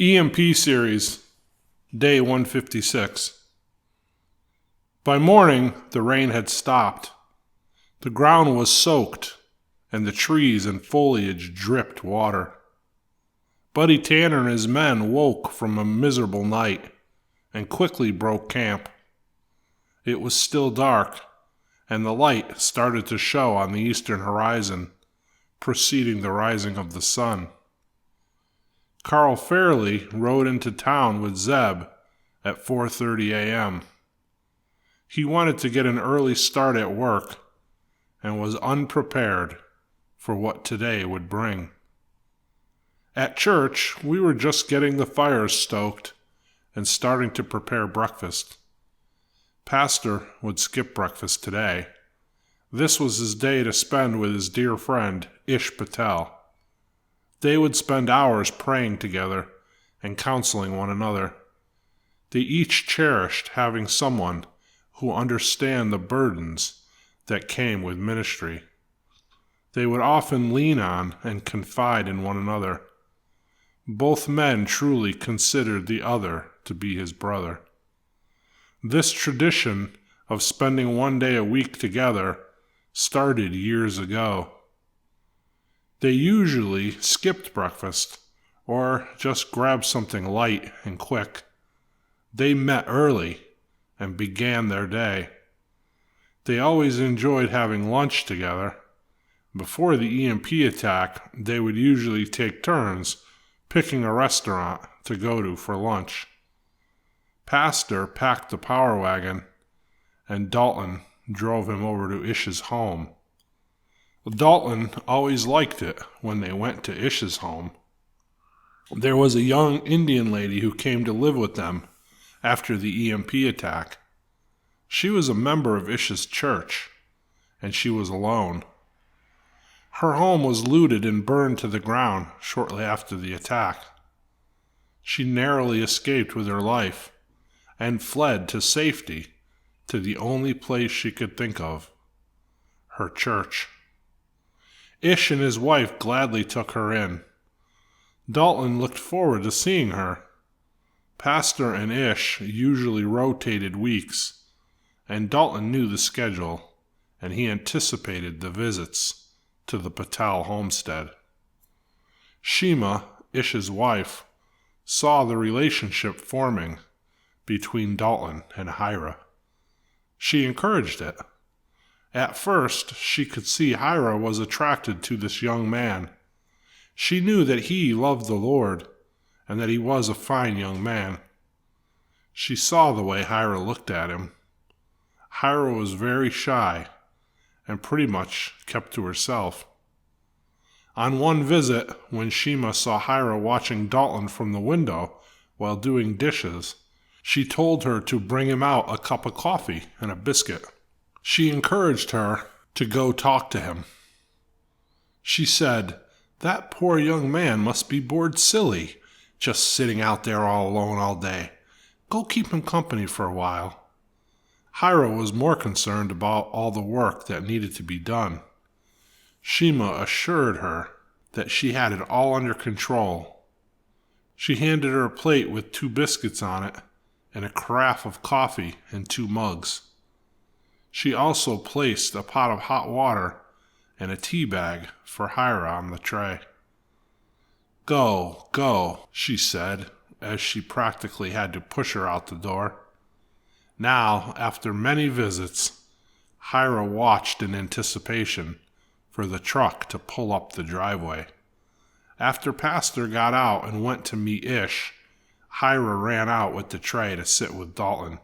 EMP Series, Day 156. By morning, the rain had stopped. The ground was soaked, and the trees and foliage dripped water. Buddy Tanner and his men woke from a miserable night and quickly broke camp. It was still dark, and the light started to show on the eastern horizon, preceding the rising of the sun. Carl Fairley rode into town with Zeb at 4:30 a.m. He wanted to get an early start at work and was unprepared for what today would bring. At church, we were just getting the fires stoked and starting to prepare breakfast. Pastor would skip breakfast today. This was his day to spend with his dear friend, Ish Patel. They would spend hours praying together and counseling one another. They each cherished having someone who understand the burdens that came with ministry. They would often lean on and confide in one another. Both men truly considered the other to be his brother. This tradition of spending one day a week together started years ago. They usually skipped breakfast or just grabbed something light and quick. They met early and began their day. They always enjoyed having lunch together. Before the EMP attack, they would usually take turns picking a restaurant to go to for lunch. Pastor packed the power wagon, and Dalton drove him over to Ish's home. Dalton always liked it when they went to Ish's home. There was a young Indian lady who came to live with them after the EMP attack. She was a member of Ish's church, and she was alone. Her home was looted and burned to the ground shortly after the attack. She narrowly escaped with her life and fled to safety to the only place she could think of, her church. Ish and his wife gladly took her in. Dalton looked forward to seeing her. Pastor and Ish usually rotated weeks, and Dalton knew the schedule, and he anticipated the visits to the Patel homestead. Shima, Ish's wife, saw the relationship forming between Dalton and Hira. She encouraged it. At first, she could see Hira was attracted to this young man. She knew that he loved the Lord and that he was a fine young man. She saw the way Hira looked at him. Hira was very shy and pretty much kept to herself. On one visit, when Shima saw Hira watching Dalton from the window while doing dishes, she told her to bring him out a cup of coffee and a biscuit. She encouraged her to go talk to him. She said, "That poor young man must be bored silly, just sitting out there all alone all day. Go keep him company for a while." Hira was more concerned about all the work that needed to be done. Shima assured her that she had it all under control. She handed her a plate with 2 biscuits on it and a carafe of coffee in 2 mugs. She also placed a pot of hot water and a tea bag for Hira on the tray. "Go, go," she said, as she practically had to push her out the door. Now, after many visits, Hira watched in anticipation for the truck to pull up the driveway. After Pastor got out and went to meet Ish, Hira ran out with the tray to sit with Dalton.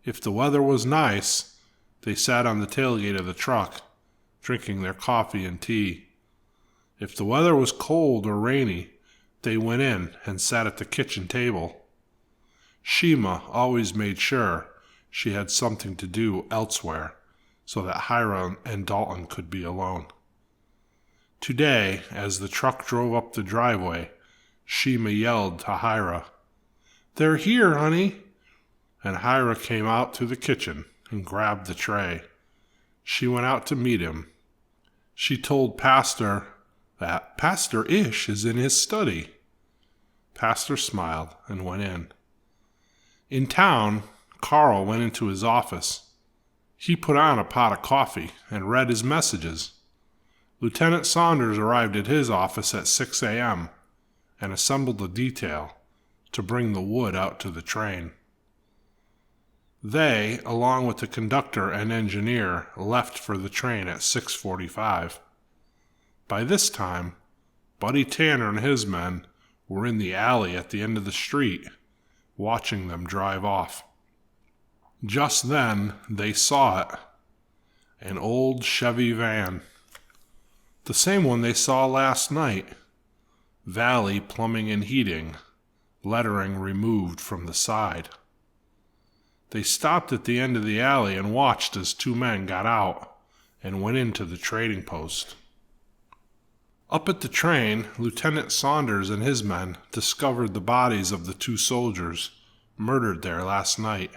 If the weather was nice, they sat on the tailgate of the truck, drinking their coffee and tea. If the weather was cold or rainy, they went in and sat at the kitchen table. Shima always made sure she had something to do elsewhere so that Hira and Dalton could be alone. Today, as the truck drove up the driveway, Shima yelled to Hira, "They're here, honey!" And Hira came out to the kitchen and grabbed the tray. She went out to meet him. She told Pastor that Pastor Ish is in his study. Pastor smiled and went in. In town, Carl went into his office. He put on a pot of coffee and read his messages. Lieutenant Saunders arrived at his office at 6 a.m. and assembled a detail to bring the wood out to the train. They, along with the conductor and engineer, left for the train at 6:45. By this time, Buddy Tanner and his men were in the alley at the end of the street, watching them drive off. Just then, they saw it. An old Chevy van. The same one they saw last night. Valley Plumbing and Heating, lettering removed from the side. They stopped at the end of the alley and watched as two men got out and went into the trading post. Up at the train, Lieutenant Saunders and his men discovered the bodies of the two soldiers murdered there last night.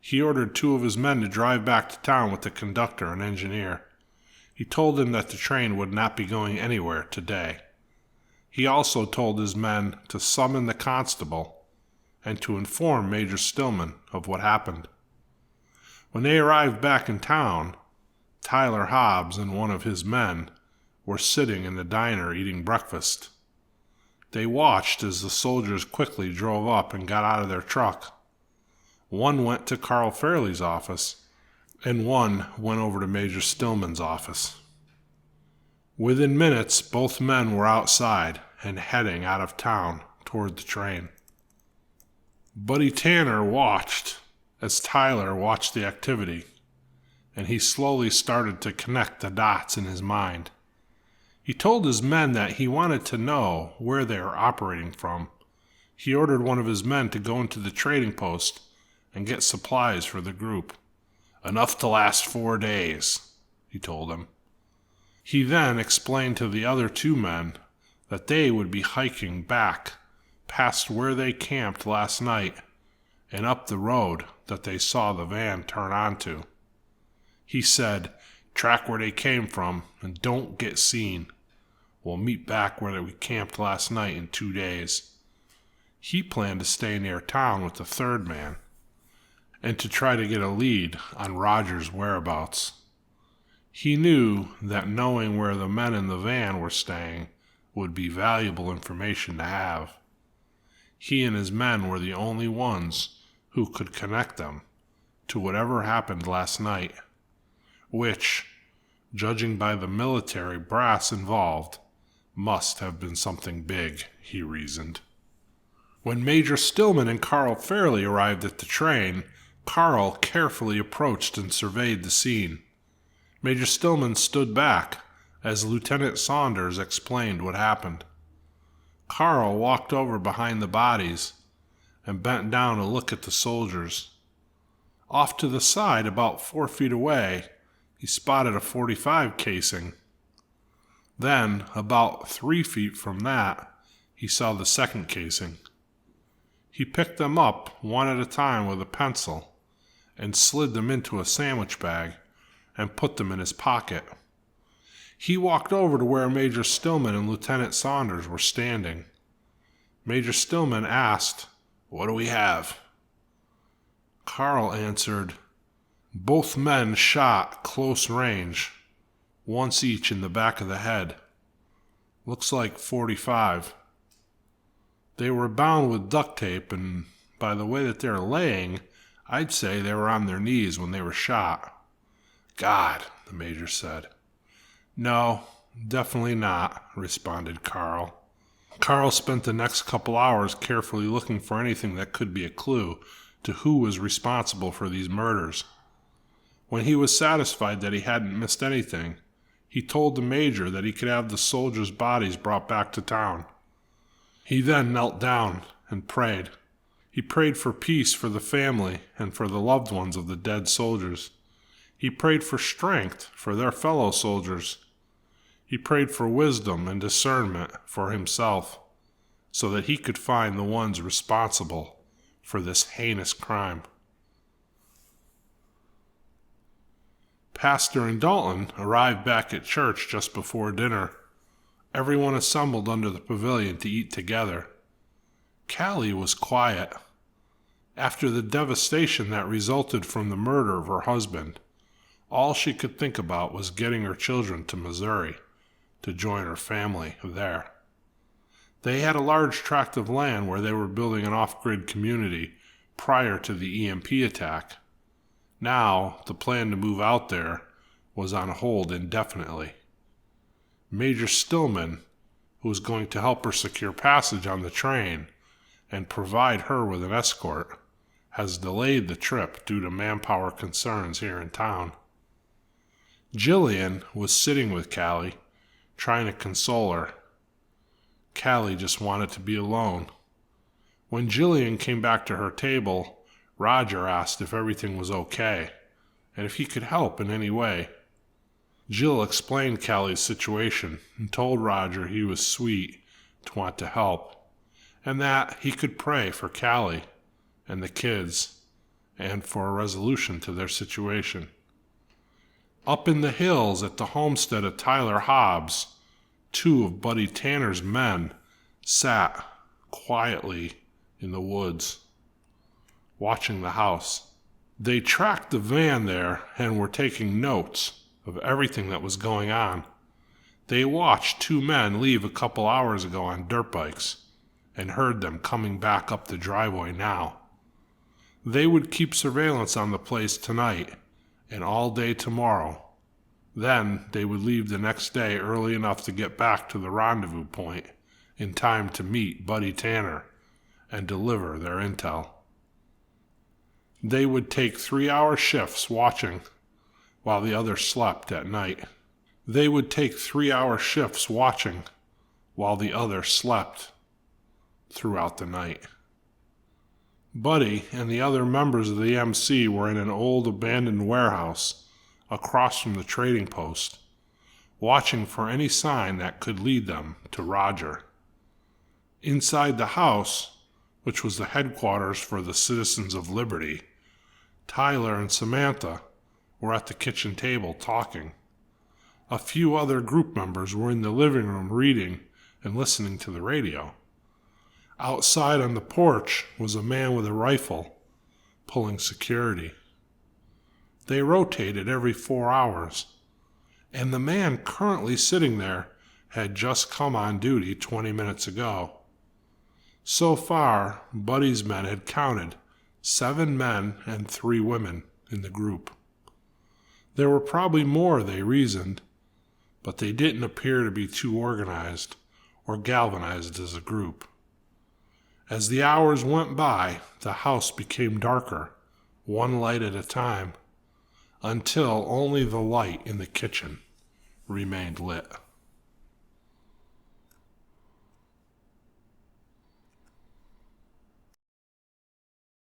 He ordered two of his men to drive back to town with the conductor and engineer. He told them that the train would not be going anywhere today. He also told his men to summon the constable and to inform Major Stillman of what happened. When they arrived back in town, Tyler Hobbs and one of his men were sitting in the diner eating breakfast. They watched as the soldiers quickly drove up and got out of their truck. One went to Carl Fairley's office, and one went over to Major Stillman's office. Within minutes, both men were outside and heading out of town toward the train. Buddy Tanner watched as Tyler watched the activity, and he slowly started to connect the dots in his mind. He told his men that he wanted to know where they were operating from. He ordered one of his men to go into the trading post and get supplies for the group. Enough to last 4 days, he told him. He then explained to the other two men that they would be hiking back past where they camped last night and up the road that they saw the van turn onto. He said, "Track where they came from and don't get seen. We'll meet back where we camped last night in 2 days." He planned to stay near town with the third man and to try to get a lead on Roger's whereabouts. He knew that knowing where the men in the van were staying would be valuable information to have. He and his men were the only ones who could connect them to whatever happened last night, which, judging by the military brass involved, must have been something big, he reasoned. When Major Stillman and Carl Fairley arrived at the train, Carl carefully approached and surveyed the scene. Major Stillman stood back as Lieutenant Saunders explained what happened. Carl walked over behind the bodies and bent down to look at the soldiers. Off to the side, about 4 feet away, he spotted a .45 casing. Then, about 3 feet from that, he saw the second casing. He picked them up one at a time with a pencil and slid them into a sandwich bag and put them in his pocket. He walked over to where Major Stillman and Lieutenant Saunders were standing. Major Stillman asked, "What do we have?" Carl answered, "Both men shot close range, once each in the back of the head. Looks like .45. They were bound with duct tape, and by the way that they're laying, I'd say they were on their knees when they were shot." "God," the major said. "No, definitely not," responded Carl. Carl spent the next couple hours carefully looking for anything that could be a clue to who was responsible for these murders. When he was satisfied that he hadn't missed anything, he told the major that he could have the soldiers' bodies brought back to town. He then knelt down and prayed. He prayed for peace for the family and for the loved ones of the dead soldiers. He prayed for strength for their fellow soldiers. He prayed for wisdom and discernment for himself, so that he could find the ones responsible for this heinous crime. Pastor and Dalton arrived back at church just before dinner. Everyone assembled under the pavilion to eat together. Callie was quiet. After the devastation that resulted from the murder of her husband, all she could think about was getting her children to Missouri to join her family there. They had a large tract of land where they were building an off-grid community prior to the EMP attack. Now, the plan to move out there was on hold indefinitely. Major Stillman, who was going to help her secure passage on the train and provide her with an escort, has delayed the trip due to manpower concerns here in town. Jillian was sitting with Callie, trying to console her. Callie just wanted to be alone. When Jillian came back to her table, Roger asked if everything was okay and if he could help in any way. Jill explained Callie's situation and told Roger he was sweet to want to help and that he could pray for Callie and the kids and for a resolution to their situation. Up in the hills at the homestead of Tyler Hobbs, 2 of Buddy Tanner's men sat quietly in the woods, watching the house. They tracked the van there and were taking notes of everything that was going on. They watched 2 men leave a couple hours ago on dirt bikes and heard them coming back up the driveway now. They would keep surveillance on the place tonight and all day tomorrow. Then they would leave the next day early enough to get back to the rendezvous point in time to meet Buddy Tanner and deliver their intel. They would take 3-hour shifts watching while the others slept at night. They would take 3-hour shifts watching while the others slept throughout the night. Buddy and the other members of the MC were in an old abandoned warehouse across from the trading post, watching for any sign that could lead them to Roger. Inside the house, which was the headquarters for the Citizens of Liberty, Tyler and Samantha were at the kitchen table talking. A few other group members were in the living room reading and listening to the radio. Outside on the porch was a man with a rifle, pulling security. They rotated every 4 hours, and the man currently sitting there had just come on duty 20 minutes ago. So far, Buddy's men had counted 7 men and 3 women in the group. There were probably more, they reasoned, but they didn't appear to be too organized or galvanized as a group. As the hours went by, the house became darker, one light at a time, until only the light in the kitchen remained lit.